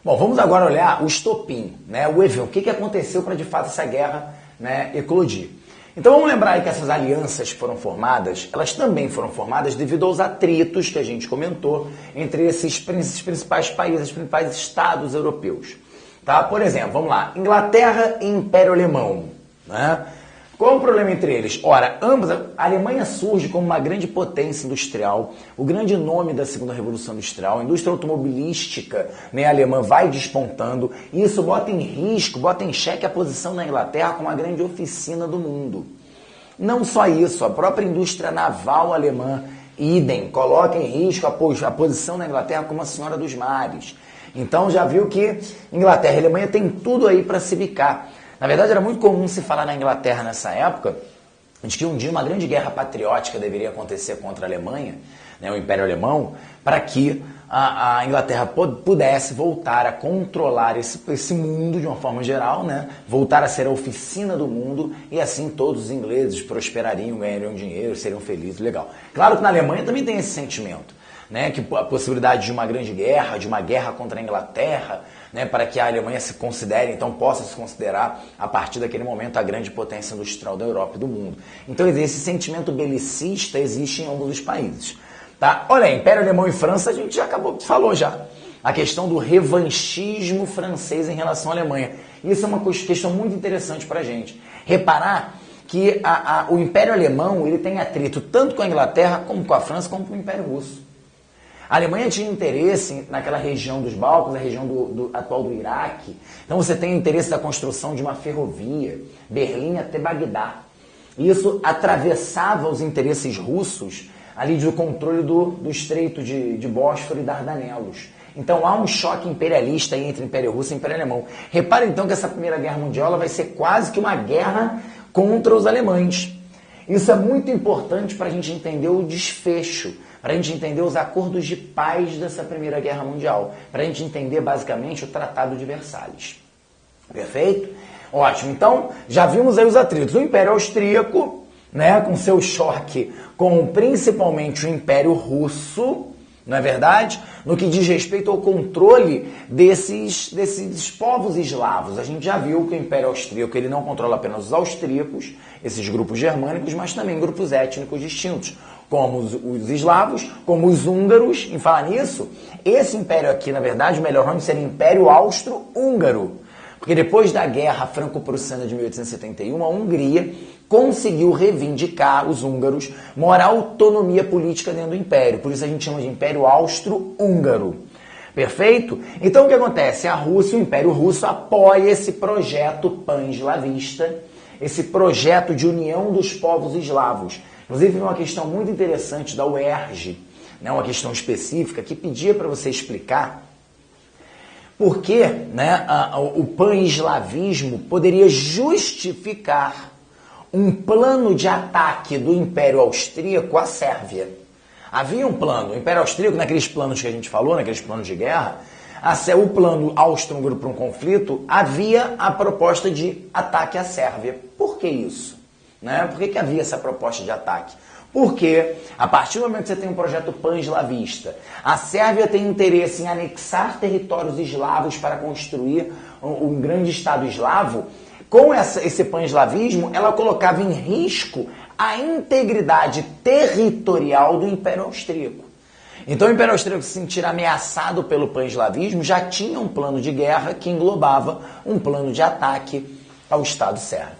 Bom, vamos agora olhar o estopim, né? O evento, o que aconteceu para de fato essa guerra, né, eclodir. Então vamos lembrar aí que essas alianças que foram formadas, elas também foram formadas devido aos atritos que a gente comentou entre esses principais países, os principais estados europeus. Tá? Por exemplo, vamos lá, Inglaterra e Império Alemão, né? Qual é o problema entre eles? Ora, a Alemanha surge como uma grande potência industrial, o grande nome da segunda revolução industrial, a indústria automobilística, né, alemã vai despontando, e isso bota em risco, bota em xeque a posição da Inglaterra como a grande oficina do mundo. Não só isso, a própria indústria naval alemã, idem, coloca em risco a posição da Inglaterra como a senhora dos mares. Então já viu que Inglaterra e Alemanha tem tudo aí para se bicar. Na verdade, era muito comum se falar na Inglaterra nessa época de que um dia uma grande guerra patriótica deveria acontecer contra a Alemanha, né, o Império Alemão, para que a Inglaterra pudesse voltar a controlar esse mundo de uma forma geral, né, voltar a ser a oficina do mundo, e assim todos os ingleses prosperariam, ganhariam dinheiro, seriam felizes, legal. Claro que na Alemanha também tem esse sentimento, né, que a possibilidade de uma grande guerra, de uma guerra contra a Inglaterra, né, para que a Alemanha se considere, então possa se considerar, a partir daquele momento, a grande potência industrial da Europa e do mundo. Então esse sentimento belicista existe em ambos os países. Tá? Olha aí, Império Alemão e França, a gente já falou já. A questão do revanchismo francês em relação à Alemanha. Isso é uma questão muito interessante para a gente. Reparar que o Império Alemão ele tem atrito tanto com a Inglaterra, como com a França, como com o Império Russo. A Alemanha tinha interesse naquela região dos Balcãs, a região atual do Iraque. Então você tem interesse da construção de uma ferrovia, Berlim até Bagdá. Isso atravessava os interesses russos ali do controle do estreito de Bósforo e Dardanelos. Então há um choque imperialista aí entre Império Russo e Império Alemão. Repara então que essa Primeira Guerra Mundial ela vai ser quase que uma guerra contra os alemães. Isso é muito importante para a gente entender o desfecho, para a gente entender os acordos de paz dessa Primeira Guerra Mundial, para a gente entender basicamente o Tratado de Versalhes. Perfeito? Ótimo. Então, já vimos aí os atritos. O Império Austríaco, né, com seu choque com principalmente o Império Russo, não é verdade? No que diz respeito ao controle desses povos eslavos. A gente já viu que o Império Austríaco ele não controla apenas os austríacos, esses grupos germânicos, mas também grupos étnicos distintos, como os eslavos, como os húngaros. Em falar nisso, esse império aqui, na verdade, o melhor nome seria Império Austro-Húngaro. Porque depois da Guerra Franco-Prussiana de 1871, a Hungria conseguiu reivindicar, os húngaros, uma autonomia política dentro do império. Por isso a gente chama de Império Austro-Húngaro. Perfeito? Então o que acontece? A Rússia, o Império Russo, apoia esse projeto pan-eslavista, esse projeto de união dos povos eslavos. Inclusive, uma questão muito interessante da UERJ, né, uma questão específica, que pedia para você explicar por que, né, o pan-eslavismo poderia justificar um plano de ataque do Império Austríaco à Sérvia. Havia um plano, o Império Austríaco, naqueles planos que a gente falou, naqueles planos de guerra, o plano austro-húngaro para um conflito, havia a proposta de ataque à Sérvia. Por que isso? Né? Por que havia essa proposta de ataque? Porque, a partir do momento que você tem um projeto pan-eslavista, a Sérvia tem interesse em anexar territórios eslavos para construir um grande Estado eslavo. Com esse pan-eslavismo, ela colocava em risco a integridade territorial do Império Austríaco. Então o Império Austríaco, se sentir ameaçado pelo pan-eslavismo, já tinha um plano de guerra que englobava um plano de ataque ao Estado sérvio.